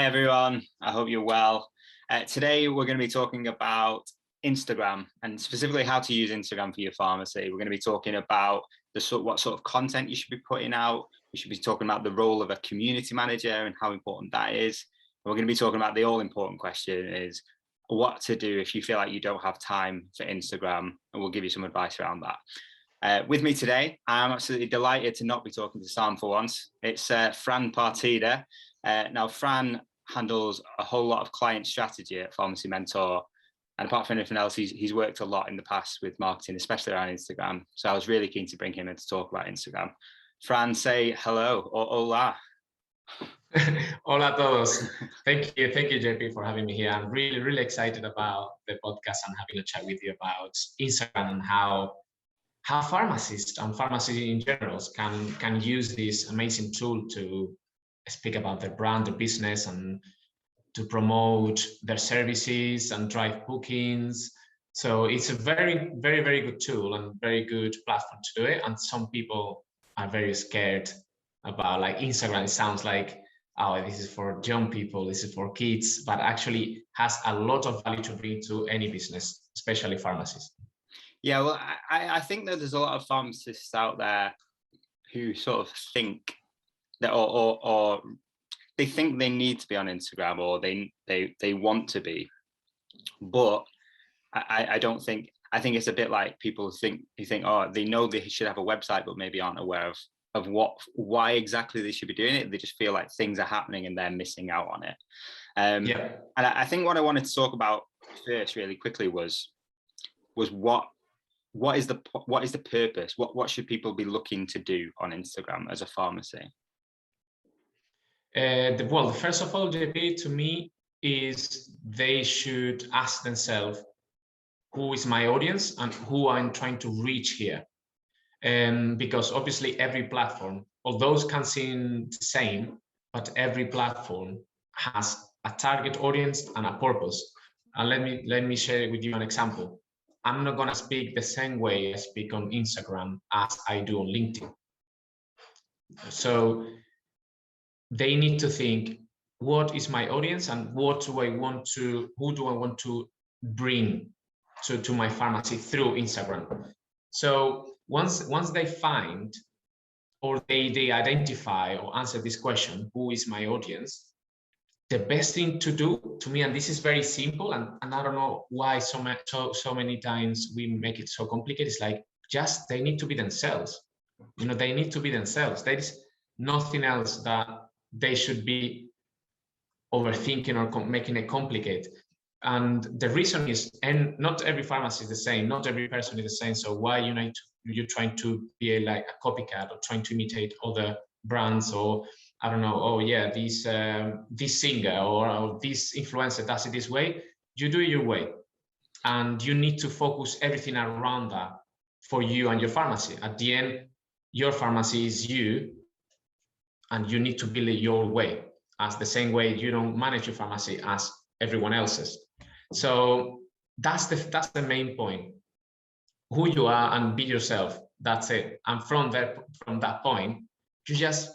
Hi everyone, I hope you're well. Today we're going to be talking about Instagram and specifically how to use Instagram for your pharmacy. We're going to be talking about what sort of content you should be putting out. We should be talking about the role of a community manager and how important that is. And we're going to be talking about the all-important question is what to do if you feel like you don't have time for Instagram, and we'll give you some advice around that. With me today, I'm absolutely delighted to not be talking to Sam for once. It's Fran Partida. Now, Fran handles a whole lot of client strategy at Pharmacy Mentor. And apart from anything else, he's worked a lot in the past with marketing, especially around Instagram. So I was really keen to bring him in to talk about Instagram. Fran, say hello or hola. Hola a todos. Thank you, JP, for having me here. I'm really excited about the podcast and having a chat with you about Instagram and how pharmacists and pharmacy in general can use this amazing tool to speak about their brand, their business, and to promote their services and drive bookings. So it's a very good tool and very good platform to do it. And some people are very scared about like Instagram. It sounds like, oh, this is for young people, this is for kids, but actually has a lot of value to bring to any business, especially pharmacies. Yeah, well, I think that there's a lot of pharmacists out there who sort of think that, or they think they need to be on Instagram, or they want to be, but I don't think. I think it's a bit like people think oh, they know they should have a website, but maybe aren't aware of why exactly they should be doing it. They just feel like things are happening and they're missing out on it. And I think what I wanted to talk about first, really quickly, was what is the purpose? What should people be looking to do on Instagram as a pharmacy? Well, first of all, JP, to me, is they should ask themselves, who is my audience and who I'm trying to reach here? Because obviously every platform, although it can seem the same, but every platform has a target audience and a purpose. And let me share with you an example. I'm not going to speak the same way I speak on Instagram as I do on LinkedIn. So they need to think, what is my audience and who do I want to bring to my pharmacy through Instagram? So once they find or they identify or answer this question, who is my audience? The best thing to do, to me, and this is very simple, and I don't know why so many times we make it so complicated, it's like just they need to be themselves. You know, they need to be themselves. There is nothing else that they should be overthinking or making it complicated. And the reason is, and not every pharmacy is the same, not every person is the same. So why you're trying to be like a copycat or trying to imitate other brands, or I don't know, oh yeah, this singer or this influencer does it this way. You do it your way, and you need to focus everything around that for you and your pharmacy. At the end, your pharmacy is you, and you need to build it your way, as the same way you don't manage your pharmacy as everyone else's. So that's the main point. Who you are and be yourself. That's it. And from that point, you just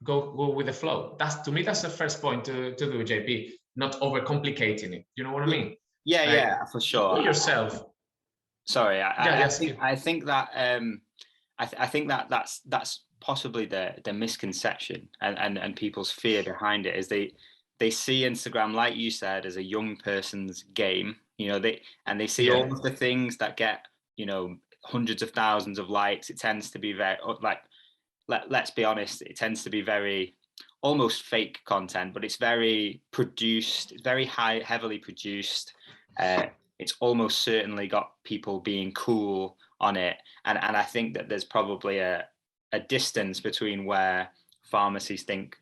go with the flow. To me, that's the first point to do, JP. Not overcomplicating it. You know what I mean? Yeah, for sure. Be yourself. Sorry, I think that I think that that's possibly the misconception and people's fear behind it is they see Instagram, like you said, as a young person's game. You know, they see all of the things that get, you know, hundreds of thousands of likes. It tends to be very let's be honest, it tends to be very almost fake content, but it's very produced. It's very heavily produced. It's almost certainly got people being cool on it, and I think that there's probably a distance between where pharmacies think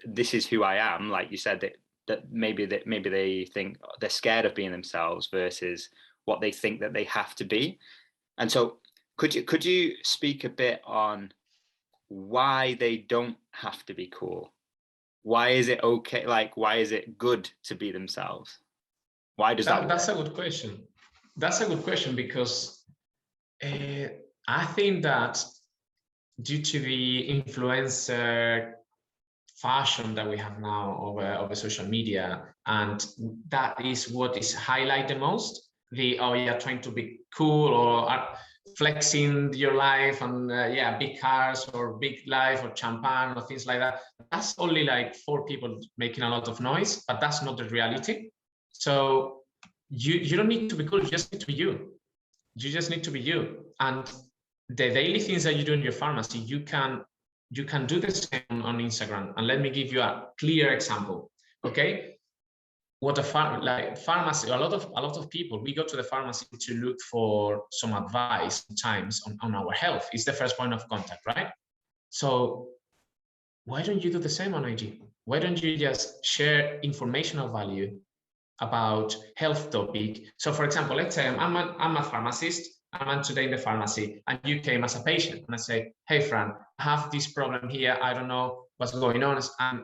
this is who I am, like you said, that maybe they think they're scared of being themselves versus what they think that they have to be. And so could you speak a bit on why they don't have to be cool? Why is it okay? Like, why is it good to be themselves? Why does that? That's a good question. That's a good question because I think that due to the influencer fashion that we have now over social media, and that is what is highlight the most. Oh, you're trying to be cool, or flexing your life, and yeah, big cars or big life or champagne or things like that. That's only like 4 people making a lot of noise, but that's not the reality. So you don't need to be cool, you just need to be you. You just need to be you. And the daily things that you do in your pharmacy, you can do the same on Instagram. And let me give you a clear example. Okay, what pharmacy, a lot of people, we go to the pharmacy to look for some advice sometimes on our health. It's the first point of contact, right? So why don't you do the same on IG? Why don't you just share informational value about health topic? So for example, let's say I'm a pharmacist, I'm today in the pharmacy, and you came as a patient, and I say, hey Fran, I have this problem here, I don't know what's going on. And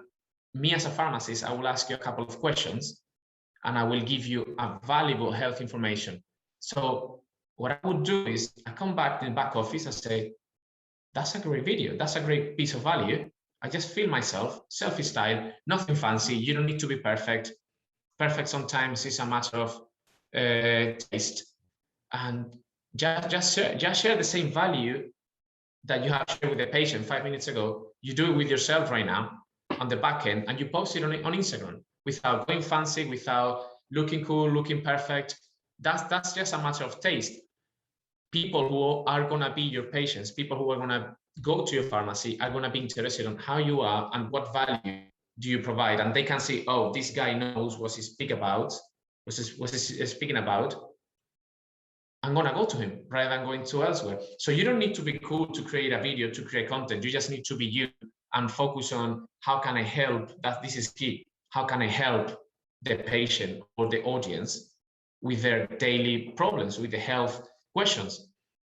me as a pharmacist, I will ask you a couple of questions, and I will give you a valuable health information. So what I would do is I come back in the back office and say, that's a great video, that's a great piece of value. I just feel myself, selfie style, nothing fancy. You don't need to be perfect. Perfect sometimes is a matter of taste. And just share the same value that you have shared with the patient 5 minutes ago. You do it with yourself right now on the back end, and you post it on Instagram without going fancy, without looking cool, looking perfect. That's just a matter of taste. People who are going to be your patients, people who are going to go to your pharmacy, are going to be interested in how you are and what value do you provide. And they can see, oh, this guy knows what he's speaking about. I'm going to go to him rather than going to elsewhere. So you don't need to be cool to create a video, to create content. You just need to be you and focus on how can I help. This is key. How can I help the patient or the audience with their daily problems, with the health questions?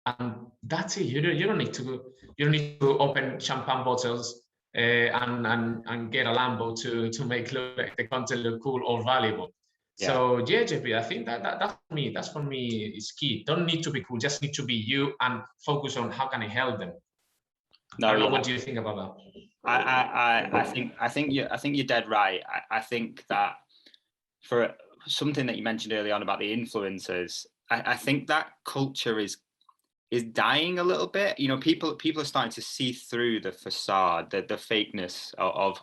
And that's it. You don't need to open champagne bottles and get a Lambo to make the content look cool or valuable. Yeah. So yeah, JP, I think that's for me is key. Don't need to be cool, just need to be you and focus on how can I help them. No, I don't know, what do you think about that? I think you're dead right. I think that for something that you mentioned early on about the influencers, I think that culture is dying a little bit. You know, people are starting to see through the facade, the fakeness of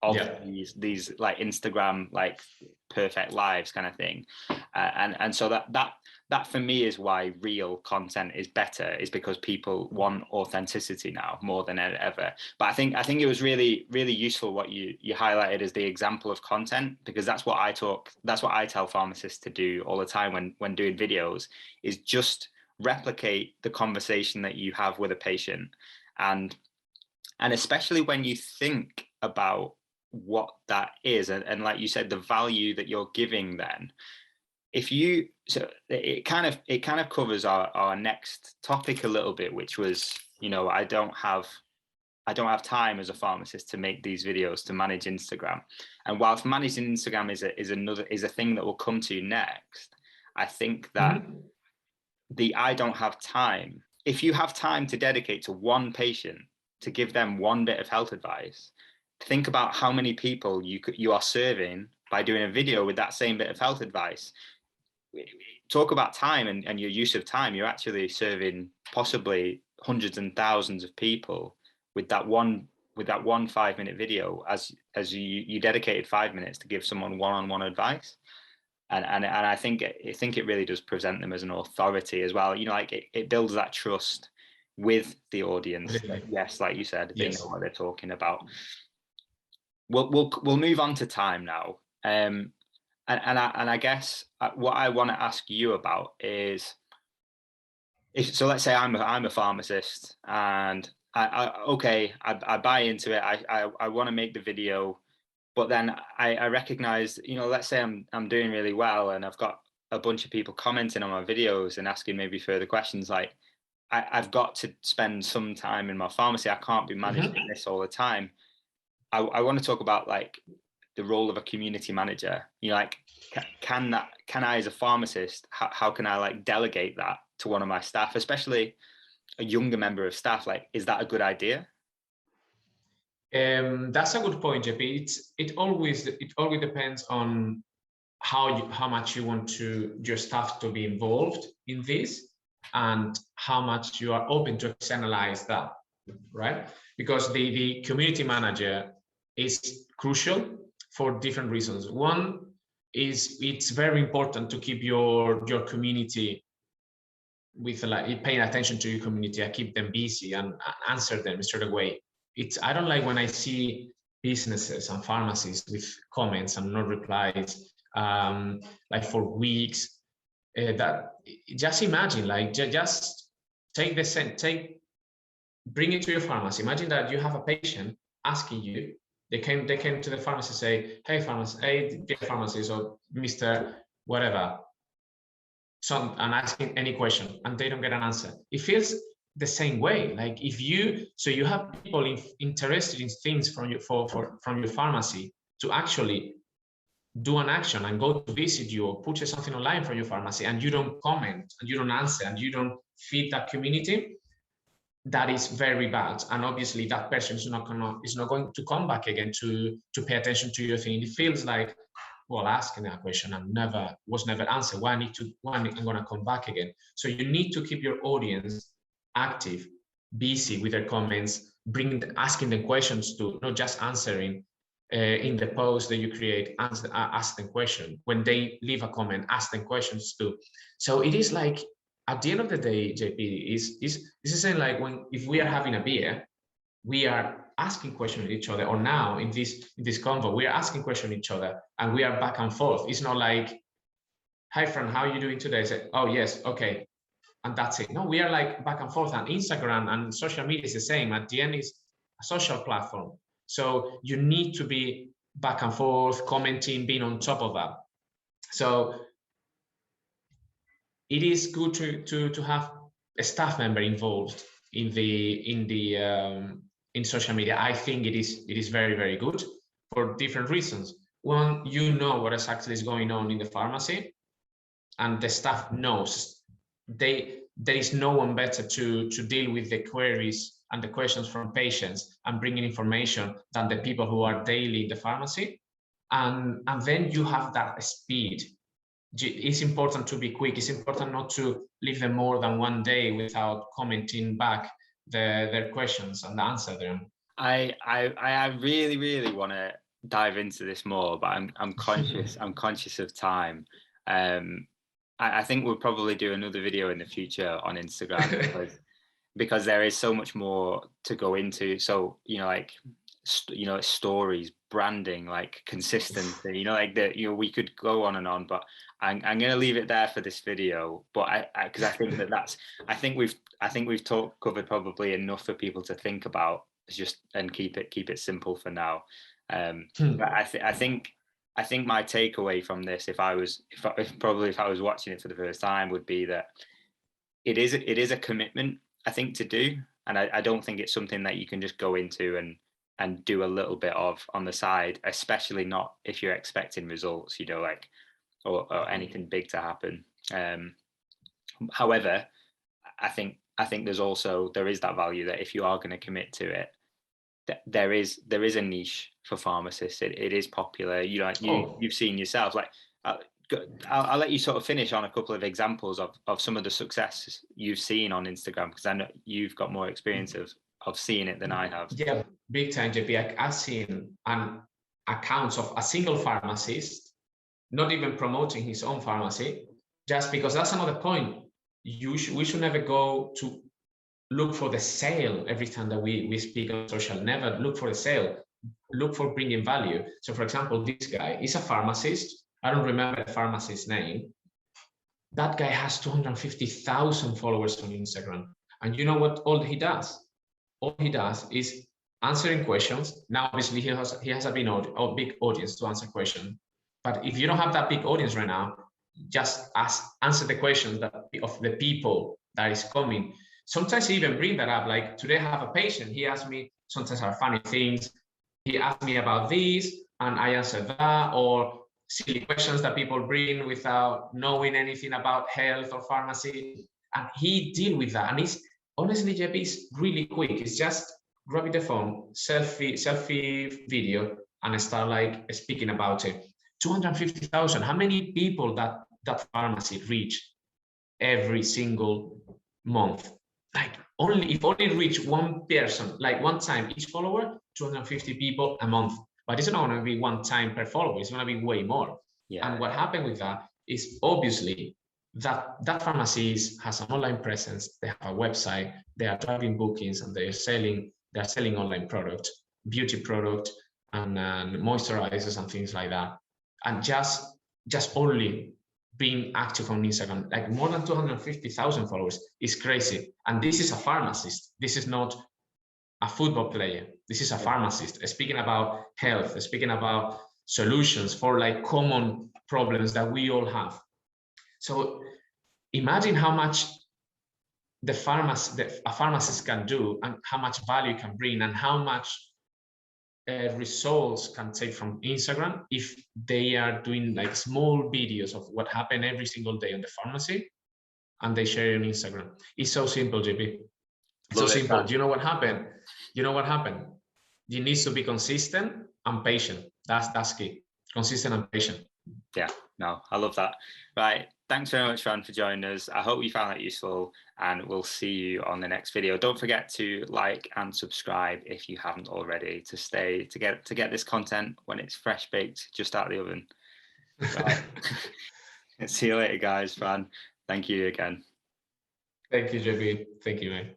yeah, these like Instagram like perfect lives kind of thing, and so that for me is why real content is better, is because people want authenticity now more than ever. But I think it was really useful what you highlighted as the example of content, because that's what I tell pharmacists to do all the time when doing videos, is just replicate the conversation that you have with a patient, and especially when you think about what that is, and like you said, the value that you're giving, then so it kind of covers our next topic a little bit, which was, you know, I don't have time as a pharmacist to make these videos, to manage Instagram. And whilst managing Instagram is a thing that we'll come to next, I think that I don't have time. If you have time to dedicate to one patient, to give them one bit of health advice, think about how many people you are serving by doing a video with that same bit of health advice. Talk about time and your use of time. You're actually serving possibly hundreds and thousands of people with that one 5-minute video, as you dedicated 5 minutes to give someone one-on-one advice. And I think it really does present them as an authority as well. You know, like it builds that trust with the audience. Yes, like you said, they know what they're talking about. We'll move on to time now. And I guess what I want to ask you about is, so let's say I'm a pharmacist, and I buy into it. I want to make the video, but then I recognize, you know, let's say I'm doing really well, and I've got a bunch of people commenting on my videos and asking maybe further questions. Like, I've got to spend some time in my pharmacy. I can't be managing this all the time. I want to talk about like the role of a community manager. You know, like can I as a pharmacist, how can I like delegate that to one of my staff, especially a younger member of staff? Like, is that a good idea? That's a good point, JP. It always depends on how much you want your staff to be involved in this, and how much you are open to externalize that, right? Because the community manager is crucial for different reasons. One is it's very important to keep your community with like paying attention to your community and keep them busy and answer them straight away. I don't like when I see businesses and pharmacies with comments and no replies, like for weeks. That just imagine, like just bring it to your pharmacy. Imagine that you have a patient asking you. They came to the pharmacy, say, hey dear pharmacist, or Mr. whatever, and asking any question, and they don't get an answer. It feels the same way. Like if you have people interested in things from your pharmacy to actually do an action and go to visit you or put something online from your pharmacy, and you don't comment and you don't answer and you don't feed that community, that is very bad. And obviously that person is not going to come back again to pay attention to your thing. It feels like, well, asking that question and was never answered. Why I'm gonna come back again? So you need to keep your audience active, busy with their comments, asking them questions too, not just answering in the post that you create. Ask them questions when they leave a comment. Ask them questions too. So it is like, at the end of the day, JP, is saying like if we are having a beer, we are asking questions to each other, or now in this convo, we are asking questions to each other and we are back and forth. It's not like, hi Fran, how are you doing today? Say, oh yes, okay, and that's it. No, we are like back and forth. And Instagram and social media is the same. At the end, it's a social platform, so you need to be back and forth, commenting, being on top of that. So it is good to have a staff member involved in social media. I think it is very, very good for different reasons. One, you know what exactly is going on in the pharmacy, and the staff knows. There is no one better to deal with the queries and the questions from patients and bringing information than the people who are daily in the pharmacy. And then you have that speed. It's important to be quick. It's important not to leave them more than one day without commenting back their questions and answer them. I really, really want to dive into this more, but I'm conscious I'm conscious of time. I think we'll probably do another video in the future on Instagram because there is so much more to go into. So like stories, branding, like consistency, like we could go on and on, but I'm going to leave it there for this video. But because I think we've covered probably enough for people to think about, and keep it simple for now. But I think my takeaway from this, if I was watching it for the first time, would be that it is a commitment, I think, to do, and I don't think it's something that you can just go into and do a little bit of on the side, especially not if you're expecting results, like or anything big to happen. However, I think there is that value that if you are going to commit to it, there is a niche for pharmacists. It is popular. You've seen yourself. Like I'll let you sort of finish on a couple of examples of some of the successes you've seen on Instagram, because I know you've got more experience of seeing it than I have. Yeah, big time, JP. I've seen accounts of a single pharmacist not even promoting his own pharmacy, just because that's another point. We should never go to look for the sale every time that we speak on social. Never look for the sale. Look for bringing value. So, for example, this guy is a pharmacist. I don't remember the pharmacist's name. That guy has 250,000 followers on Instagram. And you know what all he does? All he does is answering questions. Now, obviously, he has a big audience to answer questions. But if you don't have that big audience right now, just answer the questions of the people that is coming. Sometimes he even bring that up. Like today I have a patient, he asked me, sometimes are funny things. He asked me about this and I answered that, or silly questions that people bring without knowing anything about health or pharmacy. And he deal with that. And it's honestly, JP, is really quick. It's just grab the phone, selfie video, and start like speaking about it. 250,000. How many people that pharmacy reach every single month? Like if only reach one person, like one time each follower, 250 people a month. But it's not going to be one time per follower. It's going to be way more. Yeah. And what happened with that is obviously that pharmacy has an online presence. They have a website. They are driving bookings, and they're selling online products, beauty products, and moisturizers and things like that. And just only being active on Instagram, like more than 250,000 followers, is crazy. And this is a pharmacist. This is not a football player. This is a pharmacist speaking about health, speaking about solutions for like common problems that we all have. So imagine how much a pharmacist can do, and how much value can bring, and how much results can take from Instagram if they are doing like small videos of what happened every single day in the pharmacy, and they share it on Instagram. It's so simple, JP. It's so simple. Do you know what happened? You need to be consistent and patient. That's key. Consistent and patient. Yeah, no, I love that. Right. Thanks very much, Fran, for joining us. I hope you found that useful, and we'll see you on the next video. Don't forget to like and subscribe if you haven't already, to get this content when it's fresh baked just out of the oven. Right. See you later, guys. Fran, thank you again. Thank you, JB. Thank you, man.